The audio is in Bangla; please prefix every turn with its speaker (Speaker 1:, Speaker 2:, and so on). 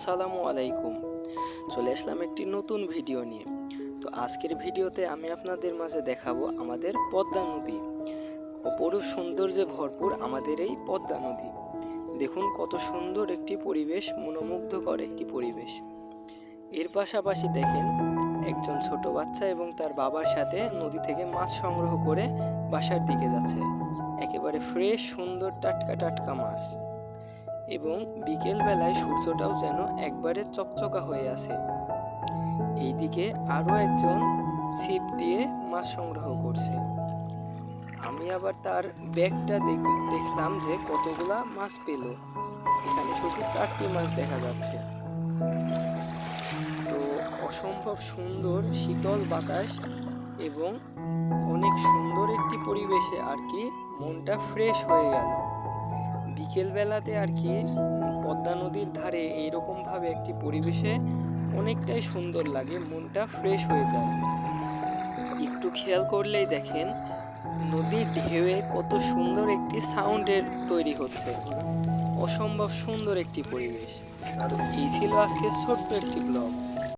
Speaker 1: আসসালামু আলাইকুম। চলে আসলাম একটি নতুন ভিডিও নিয়ে। তো আজকের ভিডিওতে আমি আপনাদের মাঝে দেখাবো আমাদের পদ্মা নদী। অপরূপ সৌন্দর্যে ভরপুর আমাদের এই পদ্মা নদী। দেখুন কত সুন্দর একটি পরিবেশ, মনোমুগ্ধকর একটি পরিবেশ। এর পাশাপাশি দেখেন একজন ছোট বাচ্চা এবং তার বাবার সাথে নদী থেকে মাছ সংগ্রহ করে বাসার দিকে যাচ্ছে। একেবারে ফ্রেশ, সুন্দর, টাটকা টাটকা মাছ। এবং বিকেল বেলায় সূর্যটাও যেন একবারে চকচকা হয়ে আছে। এইদিকে আরো একজন ছিপ দিয়ে মাছ সংগ্রহ করছে। আমি আবার তার ব্যাগটা দেখলাম যে কতগুলা মাছ পেল। এখানে শুধু 4টি মাছ দেখা যাচ্ছে। তো অসম্ভব সুন্দর শীতল বাতাস এবং অনেক সুন্দর একটি পরিবেশে আর কি মনটা ফ্রেশ হয়ে গেল। বিকেল বেলাতে আর কি পদ্মা নদীর ধারে এইরকমভাবে একটি পরিবেশে অনেকটাই সুন্দর লাগে, মনটা ফ্রেশ হয়ে যায়। একটু খেয়াল করলেই দেখেন নদীর ঢেউয়ে কত সুন্দর একটি সাউন্ডের তৈরি হচ্ছে। অসম্ভব সুন্দর একটি পরিবেশ। তো এই ছিল আজকে ছোট্ট একটি ব্লগ।